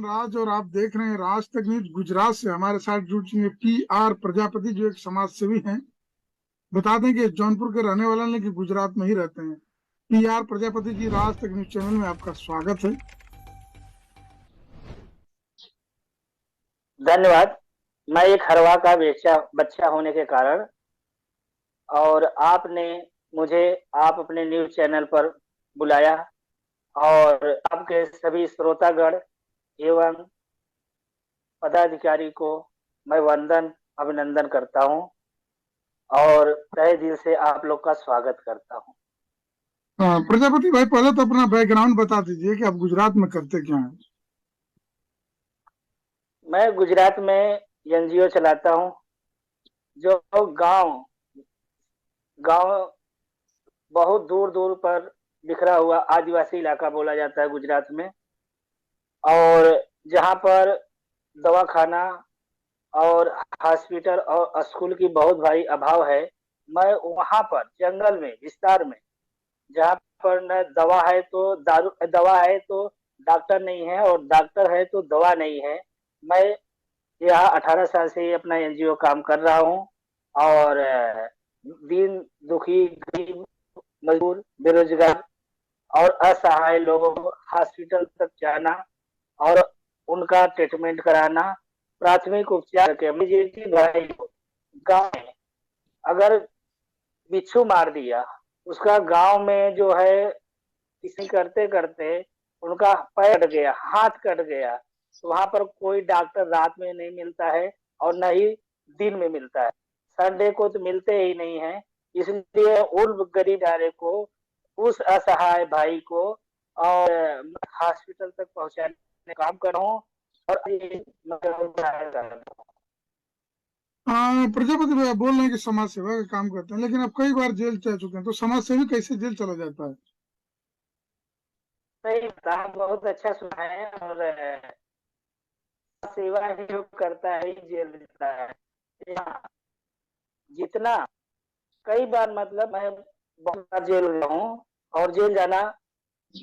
राज और आप देख रहे हैं राज तक न्यूज गुजरात से। हमारे साथ जुड़ चुके हैं PR प्रजापति, जो एक समाज सेवी हैं। बता दें कि जौनपुर के रहने वाले हैं, लेकिन गुजरात में ही रहते हैं। PR प्रजापति जी, राज तक न्यूज चैनल में आपका स्वागत है। धन्यवाद। मैं एक हरवा का बच्चा होने के कारण और आपने मुझे आप अपने न्यूज चैनल पर बुलाया और आपके सभी श्रोतागण एवं पदाधिकारी को मैं वंदन अभिनंदन करता हूं और तहे दिल से आप लोग का स्वागत करता हूं। प्रजापति भाई, पहले तो अपना बैकग्राउंड बता दीजिए कि आप गुजरात में करते क्या हैं। मैं गुजरात में NGO चलाता हूं, जो गांव गांव बहुत दूर दूर पर बिखरा हुआ आदिवासी इलाका बोला जाता है गुजरात में, और जहां पर दवाखाना और हॉस्पिटल और स्कूल की बहुत भारी अभाव है। मैं वहां पर जंगल में विस्तार में, जहां पर न दवा है तो डॉक्टर नहीं है और डॉक्टर है तो दवा नहीं है। मैं यहाँ 18 साल से अपना NGO काम कर रहा हूँ और दीन दुखी गरीब मजदूर बेरोजगार और असहाय लोगों को हॉस्पिटल तक जाना और उनका ट्रीटमेंट कराना, प्राथमिक उपचार के भाई गाँव में अगर बिच्छू मार दिया, उसका गांव में जो है किसी करते करते उनका पैर कट गया, हाथ कट गया, तो वहां पर कोई डॉक्टर रात में नहीं मिलता है और न ही दिन में मिलता है। संडे को तो मिलते ही नहीं है। इसलिए उन गरीब बेचारे को, उस असहाय भाई को और हॉस्पिटल तक पहुंचाने का काम कर रहा हूँ और प्रजापति भाई, आप बोल रहे हैं कि समाज सेवा का काम करते हैं, लेकिन आप कई बार जेल जा चुके हैं, तो समाज सेवी कैसे जेल चला जाता है? सही बता, बहुत अच्छा सुना है। और सेवा ही जो करता है ही जेल देता है। यहाँ जितना कई बार, मतलब मैं बहुत बार जेल गया हूँ और जेल जाना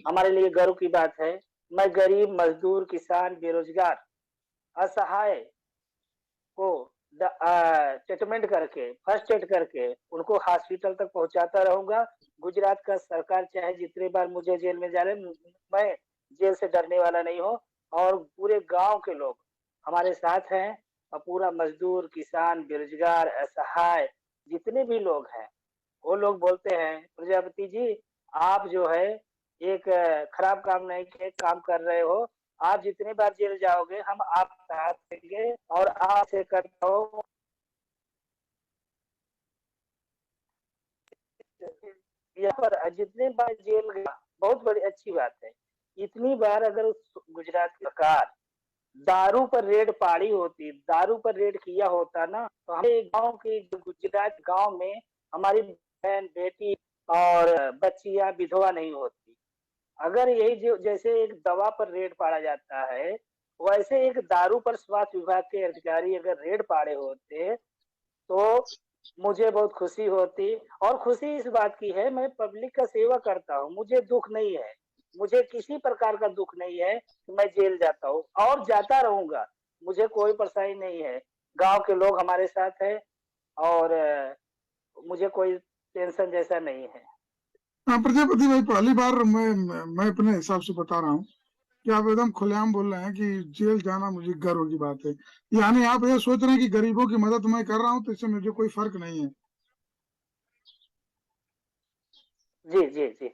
हमारे लिए गर्व की बात है। मैं गरीब मजदूर किसान बेरोजगार असहाय को ट्रीटमेंट करके, फर्स्ट एड करके उनको हॉस्पिटल तक पहुंचाता रहूंगा। गुजरात का सरकार चाहे जितने बार मुझे जेल में जा रहे, मैं जेल से डरने वाला नहीं हूँ। और पूरे गांव के लोग हमारे साथ हैं और पूरा मजदूर किसान बेरोजगार असहाय जितने भी लोग हैं, वो लोग बोलते हैं प्रजापति जी, आप जो है एक खराब काम नहीं के काम कर रहे हो। आप जितनी बार जेल जाओगे हम आप साथ देंगे और आपसे करता हो। यहाँ पर जितने बार जेल गया, बहुत बड़ी अच्छी बात है। इतनी बार अगर गुजरात की सरकार दारू पर रेड पाड़ी होती, दारू पर रेड किया होता ना, तो हमारे गांव की, गुजरात गांव में हमारी बहन बेटी और बच्चियां विधवा नहीं होती। अगर यही जो जैसे एक दवा पर रेड पाड़ा जाता है, वैसे एक दारू पर स्वास्थ्य विभाग के अधिकारी अगर रेड पाड़े होते तो मुझे बहुत खुशी होती। और खुशी इस बात की है, मैं पब्लिक का सेवा करता हूँ, मुझे दुख नहीं है, मुझे किसी प्रकार का दुख नहीं है कि मैं जेल जाता हूँ और जाता रहूंगा। मुझे कोई परेशानी नहीं है, गांव के लोग हमारे साथ है और मुझे कोई टेंशन जैसा नहीं है। प्रजापति भाई, पहली बार मैं अपने हिसाब से बता रहा हूँ कि आप एकदम खुलेआम बोल रहे हैं कि जेल जाना मुझे गर्व की बात है। यानी आप ये सोच रहे हैं कि गरीबों की मदद मैं कर रहा हूँ, तो इससे मुझे कोई फर्क नहीं है। जी जी जी,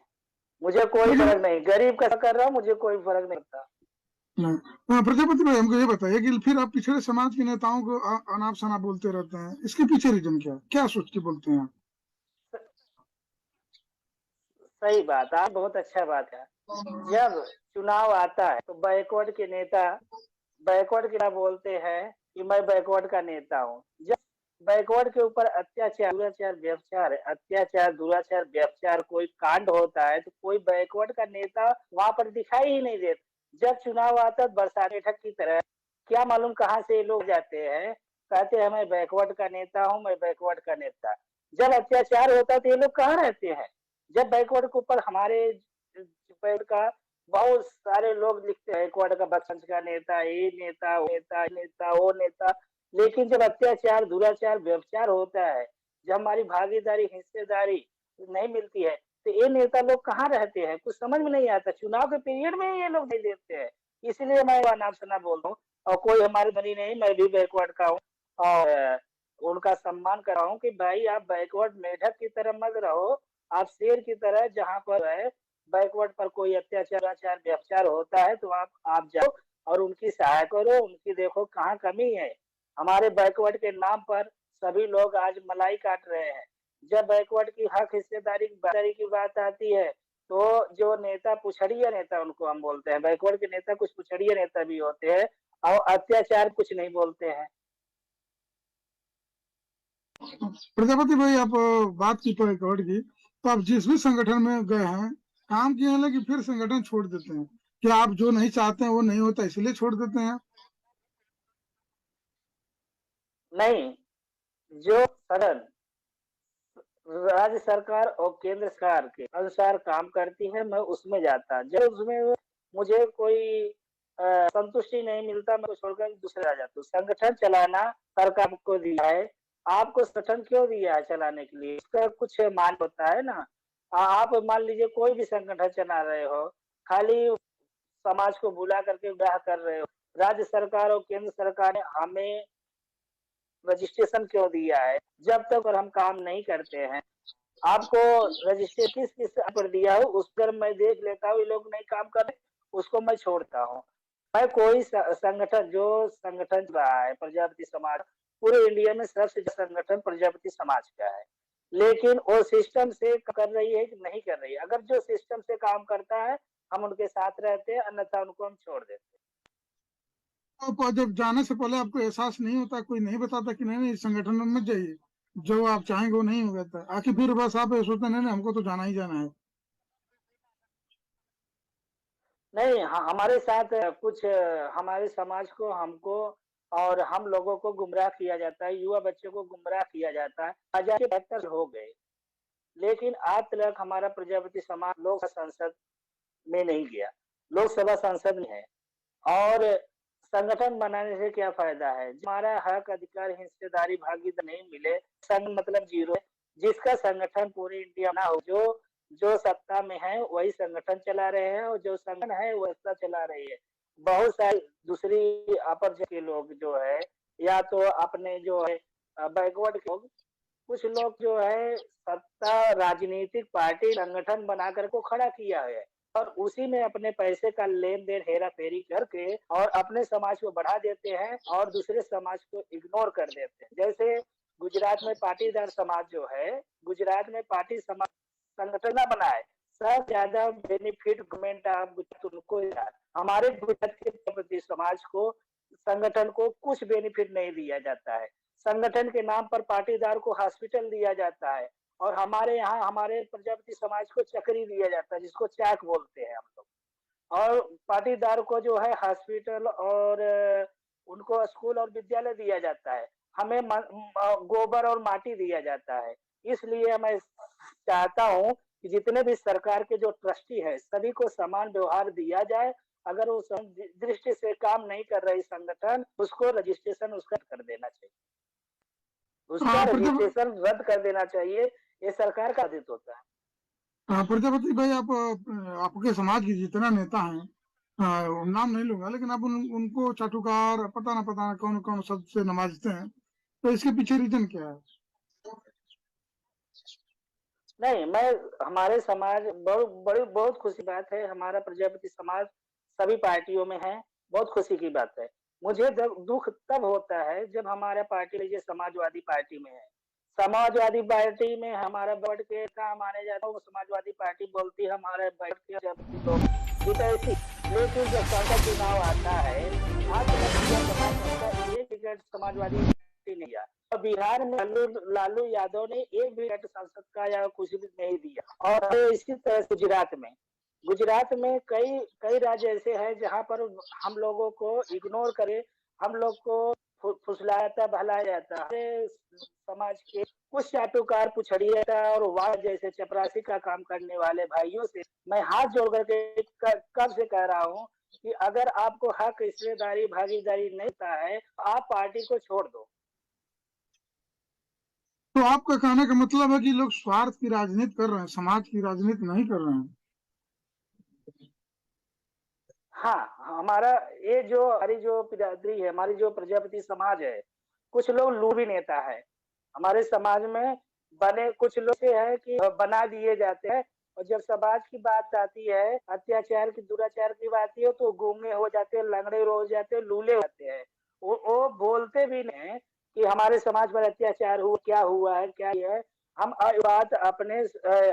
मुझे कोई लेकिन फर्क नहीं, गरीब का कर रहा हूँ, मुझे कोई फर्क नहीं पड़ता। प्रजापति भाई, हमको ये बताइए कि फिर आप पिछड़े समाज के नेताओं को अनाप शनाप बोलते रहते हैं, इसके पीछे रीजन क्या है? क्या सोच के बोलते हैं? सही बात, आप बहुत अच्छा बात है। जब चुनाव आता है तो बैकवर्ड के नेता, बैकवर्ड के बोलते हैं कि मैं बैकवर्ड का नेता हूँ। जब बैकवर्ड के ऊपर अत्याचार दुराचार व्यभिचार, अत्याचार दुराचार व्यभिचार कोई कांड होता है, तो कोई बैकवर्ड का नेता वहां पर दिखाई ही नहीं देता। जब चुनाव आता है बरसात ठक की तरह, क्या मालूम कहाँ से लोग जाते हैं, कहते हैं मैं बैकवर्ड का नेता हूँ, मैं बैकवर्ड का नेता। जब अत्याचार होता है तो ये लोग कहाँ रहते हैं? जब बैकवर्ड के ऊपर हमारे बैकवर्ड का बहुत सारे लोग लिखते हैं बैकवर्ड का बसंत का नेता, ये नेता, वो नेता, नेता, वो नेता, लेकिन जब अत्याचार, दुराचार, व्यभिचार होता है, जब हमारी भागीदारी, हिस्सेदारी नहीं मिलती है, तो ये नेता लोग कहाँ रहते हैं? कुछ समझ में नहीं आता। चुनाव के पीरियड में ये लोग नहीं देते हैं। इसलिए मैं नाम सुना बोल रहा हूँ, और कोई हमारे बनी नहीं, मैं भी बैकवर्ड का हूँ, और उनका सम्मान कर रहा हूँ कि भाई आप बैकवर्ड मेढक की तरह मत रहो, आप शेर की तरह, जहाँ पर है बैकवर्ड पर कोई अत्याचार, आचार, व्यभिचार होता है, तो आप जाओ और उनकी सहायता करो, उनकी देखो कहाँ कमी है। हमारे बैकवर्ड के नाम पर सभी लोग आज मलाई काट रहे हैं। जब बैकवर्ड की हक, हिस्सेदारी की बात आती है, तो जो नेता, पुछड़िया नेता उनको हम बोलते हैं, बैकवर्ड के नेता कुछ पुछड़िया नेता भी होते हैं, और अत्याचार कुछ नहीं बोलते हैं। प्रजापति भाई, आप बात की बैकवर्ड की, तो आप जिस भी संगठन में गए हैं, काम किए हैं, लेकिन फिर संगठन छोड़ देते हैं, क्या आप जो नहीं चाहते हैं वो नहीं होता इसलिए छोड़ देते हैं? नहीं, जो सदन राज्य सरकार और केंद्र सरकार के अनुसार काम करती है, मैं उसमें जाता। जब उसमें मुझे कोई संतुष्टि नहीं मिलता, मैं छोड़कर दूसरे आ जाता हूँ। संगठन चलाना सरकार को दिया है, आपको संगठन क्यों दिया है चलाने के लिए? इसका कुछ मान होता है ना। आप मान लीजिए कोई भी संगठन चला रहे हो, खाली समाज को बुला करके ब्याह कर रहे हो। राज्य सरकार और केंद्र सरकार ने हमें रजिस्ट्रेशन क्यों दिया है? जब तक हम काम नहीं करते हैं, आपको रजिस्ट्रेशन किस किस पर दिया हो, उस पर मैं देख लेता हूँ, ये लोग नहीं काम कर रहे, उसको मैं छोड़ता हूँ। मैं कोई संगठन, जो संगठन रहा है प्रजापति समाज, पूरे इंडिया में सबसे संगठन प्रजापति समाज का है, लेकिन वो सिस्टम से कर रही है कि नहीं कर रही है। अगर जो सिस्टम से काम करता है, हम उनके साथ रहते हैं, अन्यथा उनको हम छोड़ देते हैं। तो जब जाने से पहले आपको एहसास नहीं होता, कोई नहीं बताता कि नहीं नहीं इस संगठन में मत जाइए, जो आप चाहेंगे वो नहीं होगा, था आखिर फिर बस आप ये सोचते नहीं नहीं हमको तो जाना ही जाना है? नहीं, हमारे साथ कुछ हमारे समाज को, हमको और हम लोगों को गुमराह किया जाता है, युवा बच्चों को गुमराह किया जाता है। आजादी के 72 हो गए, लेकिन आज तक हमारा प्रजापति समाज लोकसभा संसद में नहीं गया, लोकसभा संसद में है। और संगठन बनाने से क्या फायदा है? हमारा हक, अधिकार, हिस्सेदारी, भागीदारी नहीं मिले, संघ मतलब जीरो है। जिसका संगठन पूरे इंडिया ना हो, जो जो सत्ता में है वही संगठन चला रहे हैं, और जो संगठन है वो सत्ता चला रही है। बहुत सारे दूसरी अपर के लोग जो है, या तो अपने जो है बैकवर्ड के लोग, कुछ लोग जो है सत्ता, राजनीतिक पार्टी, संगठन बनाकर को खड़ा किया है, और उसी में अपने पैसे का लेन देन, हेरा फेरी करके और अपने समाज को बढ़ा देते हैं और दूसरे समाज को इग्नोर कर देते हैं। जैसे गुजरात में पाटीदार समाज जो है, गुजरात में पार्टी समाज संगठन ना बनाए, सबसे ज्यादा बेनिफिट गवर्नमेंट ऑफ गुजरात उनको, हमारे गुजरात के प्रति समाज को, संगठन को कुछ बेनिफिट नहीं दिया जाता है। संगठन के नाम पर पाटीदार को हॉस्पिटल दिया जाता है, और हमारे यहाँ हमारे प्रजापति समाज को चक्री दिया जाता है, जिसको चाक बोलते हैं हम लोग। और पाटीदार को जो है हॉस्पिटल और उनको स्कूल और विद्यालय दिया जाता है, हमें गोबर और माटी दिया जाता है। इसलिए मैं चाहता हूँ कि जितने भी सरकार के जो ट्रस्टी है, सभी को समान व्यवहार दिया जाए। अगर वो दृष्टि से काम नहीं कर रही संगठन, उसको रजिस्ट्रेशन उसका कर देना चाहिए, उसका प्रजापति रजिस्ट्रेशन रद्द कर देना चाहिए। ये सरकार का आदेश होता है। प्रजापति भाई, आप आपके समाज के जितना नेता हैं, नाम नहीं लूंगा, लेकिन आप उनको चाटुकार, पता ना कौन कौन शब्द से नवाजते हैं, तो इसके पीछे रीजन क्या है? नहीं, मैं हमारे समाज, बहुत खुशी बात है, हमारा प्रजापति समाज सभी पार्टियों में है, बहुत खुशी की बात है। मुझे दुख तब होता है जब हमारा पार्टी, लीजिए समाजवादी पार्टी में है, समाजवादी पार्टी में हमारा बढ़ के क्या माने जाता है, वो समाजवादी पार्टी बोलती है हमारे बैठ के प्रजापति लोग जीता ऐसी। लेकिन जब संसद चुनाव आता है, आज तक एक टिकट समाजवादी पार्टी नहीं आया, और बिहार में लालू यादव ने एक भी संसद का या कुछ भी नहीं दिया। और इसी तरह गुजरात में कई कई राज्य ऐसे हैं जहां पर हम लोगों को इग्नोर करे, हम लोग को फुसलाया जाता, भलाया जाता है। समाज के कुछ चाटुकार पुछड़िया और वाह जैसे चपरासी का काम करने वाले भाइयों से मैं हाथ जोड़ करके कब से कह रहा हूँ कि अगर आपको हक हिस्सेदारी भागीदारी नहीं होता है तो आप पार्टी को छोड़ दो। तो आपका कहने का मतलब है कि लोग स्वार्थ की राजनीति कर रहे हैं, समाज की राजनीति नहीं कर रहे हैं। हाँ, हमारा ये जो हमारी जो बिरादरी है, हमारी जो प्रजापति समाज है, कुछ लोग लूभी नेता है हमारे समाज में। बने कुछ लोग से है कि बना दिए जाते हैं, और जब समाज की बात आती है, अत्याचार की दुराचार की बात आती है, तो गूंगे हो जाते हैं, लंगड़े हो जाते हैं, लूले होते हैं। वो बोलते भी नहीं कि हमारे समाज पर अत्याचार हुआ, क्या हुआ है, क्या है। हम बात अपने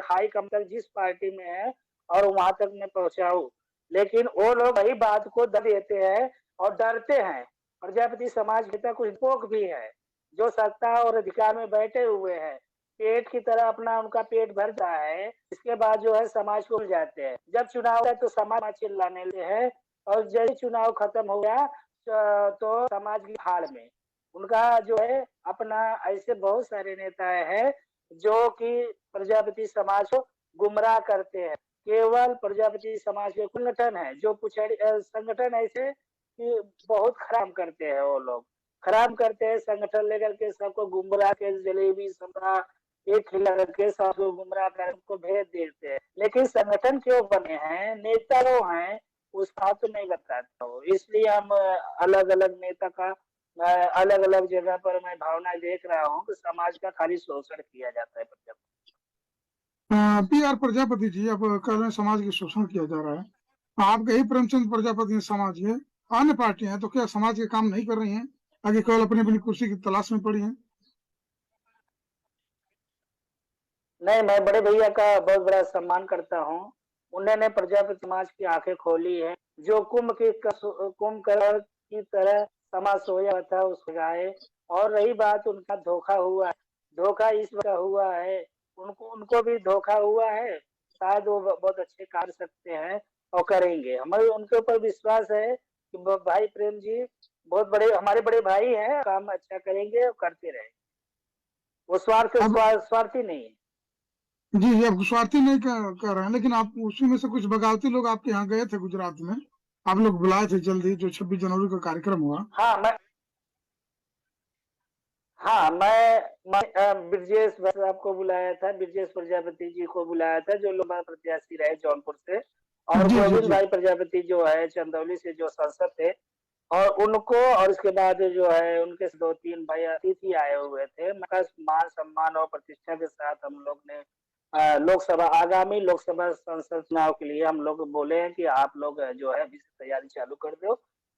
हाई कम तक जिस पार्टी में है और वहां तक मैं पहुंचाऊं, लेकिन वो लोग वही बात को दब देते हैं और डरते हैं। प्रजापति समाज के कुछ लोग भी है जो सत्ता और अधिकार में बैठे हुए हैं, पेट की तरह अपना उनका पेट भर रहा है, इसके बाद जो है समाज को भूल जाते हैं। जब चुनाव होता है तो समाज चिल्लाने लगते हैं, और जैसे चुनाव खत्म हो गया तो समाज की हार में उनका जो है अपना। ऐसे बहुत सारे नेता हैं जो कि प्रजापति समाज को गुमराह करते हैं। केवल प्रजापति समाज के संगठन है जो संगठन ऐसे कि बहुत खराब करते हैं, वो लोग खराब करते हैं संगठन लेकर के सबको गुमराह के जलेबी समरा एक खिला करके सबको गुमराह कर उनको भेज देते हैं। लेकिन संगठन क्यों बने हैं, नेता वो हैं, उसका तो नहीं बताता हो। इसलिए हम अलग अलग नेता का अलग अलग जगह पर मैं भावना देख रहा हूँ कि समाज का खाली शोषण किया जाता है। पी आर प्रजापति जी, आप कह रहे हैं समाज की शोषण किया जा रहा है। आपके ही प्रेमचंद प्रजापति समाज है, अन्य पार्टियां हैं, तो क्या समाज के काम नहीं कर रही हैं, आगे केवल अपनी अपनी कुर्सी की तलाश में पड़ी हैं? नहीं, मैं बड़े भैया का बहुत बड़ा सम्मान करता हूँ। उन्होंने प्रजापति समाज की आंखें खोली है। जो कुंभकर्ण की तरह समाज सोया था उसको गाए। और रही बात उनका धोखा हुआ, धोखा इस वजह हुआ है, उनको उनको भी धोखा हुआ है। शायद वो बहुत अच्छे कर सकते हैं और करेंगे, हमारे उनके ऊपर विश्वास है कि भाई प्रेम जी बहुत बड़े हमारे बड़े भाई हैं, काम अच्छा करेंगे और करते रहेंगे। वो अब स्वार्थी नहीं है। जी जी, आप स्वार्थी नहीं कर रहे हैं, लेकिन आप उसी में से कुछ बगावती लोग आपके यहाँ गए थे गुजरात में, आप लोग बुलाए थे जल्दी, जो 26 जनवरी का कार्यक्रम हुआ। हाँ मैं ब्रजेश साहब को बुलाया था, ब्रजेश प्रजापति जी को बुलाया था जो लोकसभा प्रत्याशी रहे जौनपुर से, और जी जी गोविंद जी। भाई प्रजापति जो है चंदौली से जो सांसद थे, और उनको, और इसके बाद जो है उनके दो तीन भाई अतिथि आए हुए थे। मान सम्मान और प्रतिष्ठा के साथ हम लोग ने लोकसभा आगामी लोकसभा संसद चुनाव के लिए हम लोग बोले हैं कि आप लोग जो है अभी से तैयारी चालू कर दो,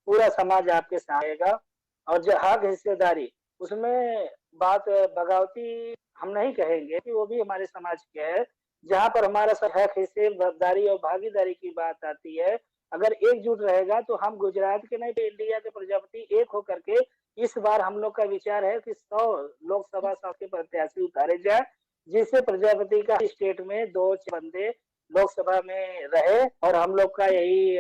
पूरा समाज आपके साथ आएगा। और जो हक हिस्सेदारी उसमें बात बगावती हम नहीं कहेंगे कि वो भी हमारे समाज के है। जहाँ पर हमारा हक हिस्सेदारी और भागीदारी की बात आती है, अगर एकजुट रहेगा तो हम गुजरात के नहीं, इंडिया के प्रजापति एक होकर के इस बार हम लोग का विचार है कि 100 लोकसभा के प्रत्याशी उतारे जाए, जिससे प्रजापति का स्टेट में 2 बंदे लोकसभा में रहे। और हम लोग का यही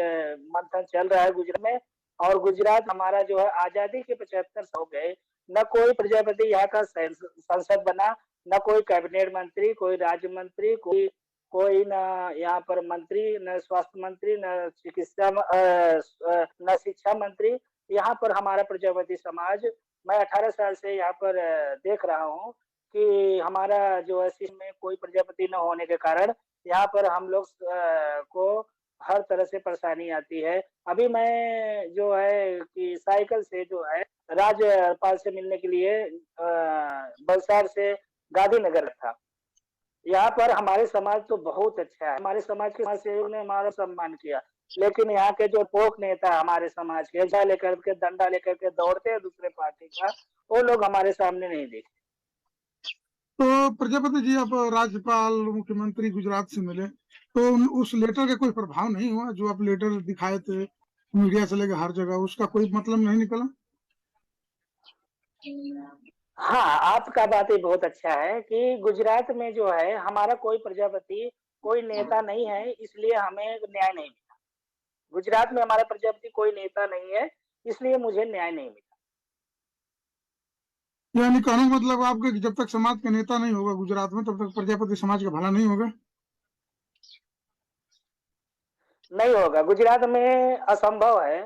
मंथन चल रहा है गुजरात में। और गुजरात हमारा जो है आजादी के 75 हो गए, न कोई प्रजापति यहाँ का सांसद बना, न कोई कैबिनेट मंत्री, कोई राज्य मंत्री, कोई न यहाँ पर मंत्री, न स्वास्थ्य मंत्री, न चिकित्सा न शिक्षा मंत्री। यहाँ पर हमारा प्रजापति समाज, मैं 18 साल से यहाँ पर देख रहा हूँ कि हमारा जो है में कोई प्रजापति न होने के कारण यहाँ पर हम लोग को हर तरह से परेशानी आती है। अभी मैं जो है कि साइकिल से जो है राज्यपाल से मिलने के लिए बलसार से गांधीनगर था। यहाँ पर हमारे समाज तो बहुत अच्छा है, हमारे समाज के समाज सेवक ने हमारा सम्मान किया। लेकिन यहाँ के जो पोक नेता हमारे समाज के झंडा लेकर के डंडा लेकर के दौड़ते हैं दूसरे पार्टी का, वो लोग हमारे सामने नहीं दिखते। तो प्रजापति जी, आप राज्यपाल मुख्यमंत्री गुजरात से मिले, तो उस लेटर का कोई प्रभाव नहीं हुआ? जो आप लेटर दिखाए थे मीडिया से लेकर हर जगह, उसका कोई मतलब नहीं निकला? हाँ, आपका बात ही बहुत अच्छा है कि गुजरात में जो है हमारा कोई प्रजापति, कोई नेता नहीं है, इसलिए हमें न्याय नहीं मिला। गुजरात में हमारा प्रजापति कोई नेता नहीं है, इसलिए मुझे न्याय नहीं मिला। यानी कहने का मतलब आपका कि जब तक समाज का नेता नहीं होगा गुजरात में, तब तक प्रजापति समाज का भला नहीं होगा। नहीं होगा, गुजरात में असंभव है।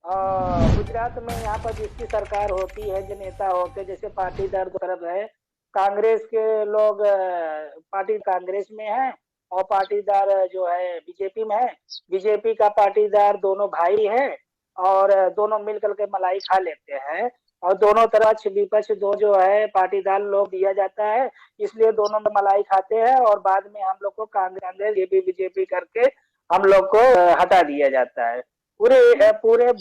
गुजरात में यहाँ पर जिसकी सरकार होती है, जो नेता होते हैं, जैसे पाटीदार दो तरफ है, कांग्रेस के लोग पार्टी कांग्रेस में है और पाटीदार जो है बीजेपी में है। बीजेपी का पाटीदार दोनों भाई है और दोनों मिलकर के मलाई खा लेते हैं, और दोनों तरफ विपक्ष दो जो है पाटीदार लोग दिया जाता है, इसलिए दोनों में मलाई खाते हैं और बाद में हम लोग को कांग्रेस ये बीजेपी करके हम लोग को हटा दिया जाता है। पूरे पूरे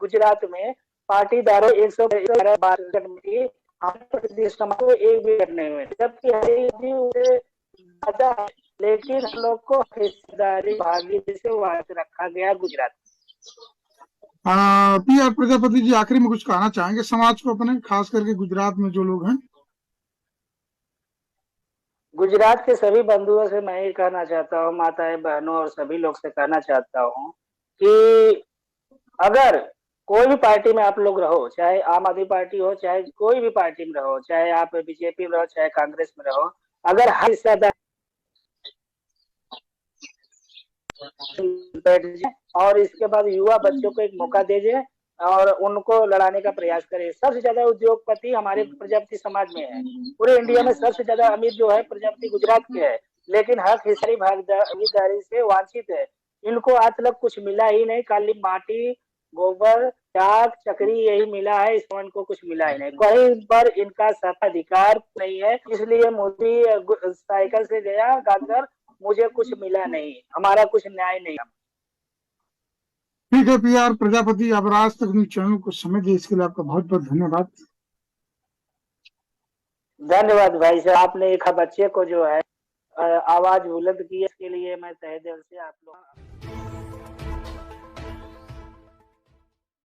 गुजरात में पाटीदारों 112 में को एक भी नहीं हुए, जबकि ज्यादा है, लेकिन हम लोग को हिस्सेदारी भागी से वाद रखा गया गुजरात। पी आर प्रजापति जी, आखिरी में कुछ कहना चाहेंगे समाज को अपने, खास करके गुजरात में जो लोग हैं? गुजरात के सभी बंधुओं से मैं ये कहना चाहता हूँ, माताएं बहनों और सभी लोग से कहना चाहता हूँ कि अगर कोई भी पार्टी में आप लोग रहो, चाहे आम आदमी पार्टी हो, चाहे कोई भी पार्टी में रहो, चाहे आप बीजेपी में रहो, चाहे कांग्रेस में रहो, अगर हर हिस्सेदार बैठ जाए और इसके बाद युवा बच्चों को एक मौका दे जाए और उनको लड़ाने का प्रयास करे। सबसे ज्यादा उद्योगपति हमारे प्रजापति समाज में है। पूरे इंडिया में सबसे ज्यादा अमीर जो है प्रजापति गुजरात के है, लेकिन हक हिस्सेदारी भागीदारी से वांछित है। इनको आज तक कुछ मिला ही नहीं, खाली माटी, गोबर, चाक, चकरी यही मिला है, इसमें इनको कुछ मिला ही नहीं। कहीं पर इनका सत्ताधिकार नहीं है, इसलिए मोदी साइकिल से गया गाकर, मुझे कुछ मिला नहीं, हमारा कुछ न्याय नहीं। ठीक है पी आर प्रजापति, आप आज तक न्यूज चैनल को समय दिए, इसके लिए आपका बहुत बहुत धन्यवाद। धन्यवाद भाई साहब, आपने एक बच्चे को जो है आवाज बुलंद की, इसके लिए मैं तहे दिल से आप लोग